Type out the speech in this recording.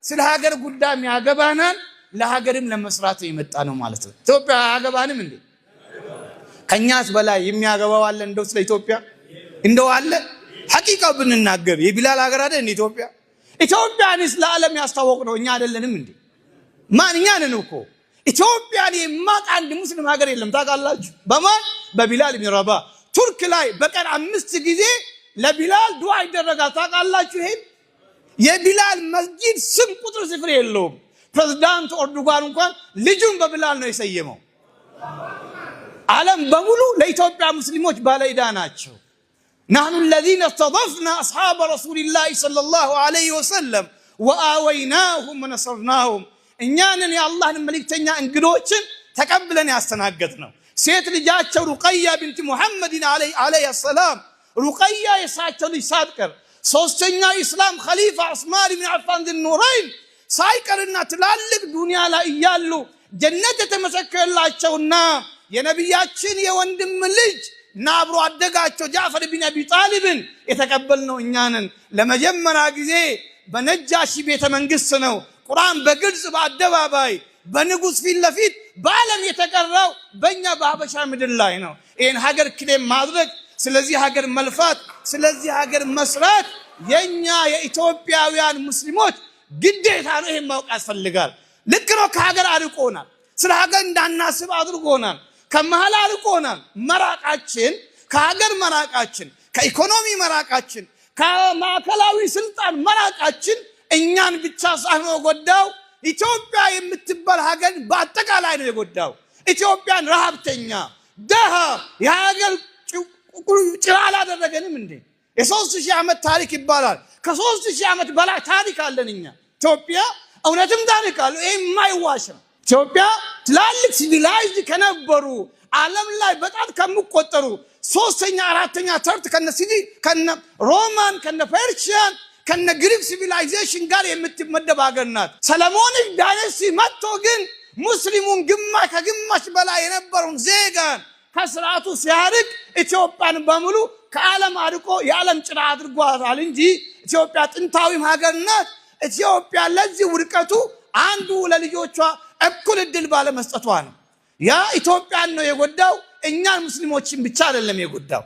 ስለ ሀገር ጉዳይ ያገባናል ለሀገርም ለመስራት የመጣ ነው ማለት ነው ኢትዮጵያ ያገባንም እንዴ ከኛስ በላይ የሚያገባው አለ እንደው ስለ ኢትዮጵያ እንደው አለ ሐቂቃው ብንናገር የቢላል ሀገር አይደል እንዴ ኢትዮጵያንስ ለዓለም ያስተዋወቅ ነው እኛ አይደለንም እንዴ ማንኛ ነን እኮ ኢትዮጵያን የማቅ አንድ ሙስሊም ሀገር የለም ታውቃላችሁ በማን በቢላል ኢብኑ ረባህ ቱርክ ላይ በቀን 5 ጊዜ ለቢላል ዱዓ ይደረጋል ታውቃላችሁ ይሄ የቢላል መስጊድ ስም ቁጥር ስፍር የለውም ፕሬዝዳንት ኤርዶጋን እንኳን ልጁን በቢላል ነው የሰየመው ዓለም በሙሉ ለኢትዮጵያ ሙስሊሞች ባለዕዳ ናቸው نحن الذين استضفنا أصحاب رسول الله صلى الله عليه وسلم وآويناهم ونصرناهم إننا يا الله الملكتنا انقلوشن تقبلنا ያስተናገድነው ሴት ልጃቸው ሩቀያ ቢንት ሙሐመድ عليه السلام ሩቀያ የሳቸው ልጅ ሳትቀር ሶስተኛ ኢስላም ኸሊፋ ዑስማን ኢብኑ አፋን ذو-النورين ሳይቀርና ትላልቅ ዱንያ ላይ ያሉ ጀነት የተመሰከረላቸውና የነብያችን የወንድም ልጅ ናብሮ አደጋቸው ጃፈር ኢብኑ አቢ ጣሊብን የተቀበልነው እኛንን ለመጀመሪያ ጊዜ በነጃሺ ቤተ መንግስት ነው ቁርአን በግልጽ በአደባባይ በንጉስ ፊት ለፊት በዓለም የተቀራው በእኛ በሀበሻ ምድር ላይ ነው ይሄን ሀገር ክሌም ማድረግ ስለዚህ ሀገር መልፋት ስለዚህ ሀገር መስራት የኛ የኢትዮጵያውያን ሙስሊሞች ግዴታ ነው ይሄን ማወቅ ያስፈልጋል ልክ ነው ከሀገር አርቆናል ስለ ሀገር እንዳናስብ አድርጎናል ከመሃል አርቆናል መራቃችን ከሀገር መራቃችን ከኢኮኖሚ መራቃችን ከማዕከላዊ ስልጣን መራቃችን እኛን ብቻ ሳይሆን ጎዳው ኢትዮጵያ የምትባል ሀገር በአጠቃላይ ነው የጎዳው ኢትዮጵያን ረሃብተኛ ደሃ የሀገር ጭራላ አደረገንም እንዴ የ3000 ዓመት ታሪክ ይባላል ከ3000 ዓመት በላይ ታሪክ አለን እኛ ኢትዮጵያ እውነትም ታሪክ አለ ይሄ የማይዋሽ ነው ኢትዮጵያ ትላልቅ ሲቪላይዝድ ከነበሩ ዓለም ላይ በጣም ከመቆጠሩ ሶስተኛ አራተኛ ተርት ከነ ሮማን ከነ ፐርሺያን ከነ ግሪክ ሲቪላይዜሽን ጋር የምትመደብ ሀገር ናት ሰለሞኒክ ዳይነስቲ መጥቶ ግን ሙስሊሙን ከግማሽ በላይ የነበረውን ዜጋን ከስርዓቱ ሲያርቅ ኢትዮጵያን በሙሉ ከዓለም አርቆ የዓለም ጭራ አድርጓታል እንጂ ኢትዮጵያ ጥንታዊም ሀገር ናት ኢትዮጵያ ለዚህ ውድቀቱ አንዱ ለልጆቿ እኩል እድል ባለመስጠቷ ነው ያ ኢትዮጵያን ነው የጎዳው እኛን ሙስሊሞችን ብቻ አይደለም የጎዳው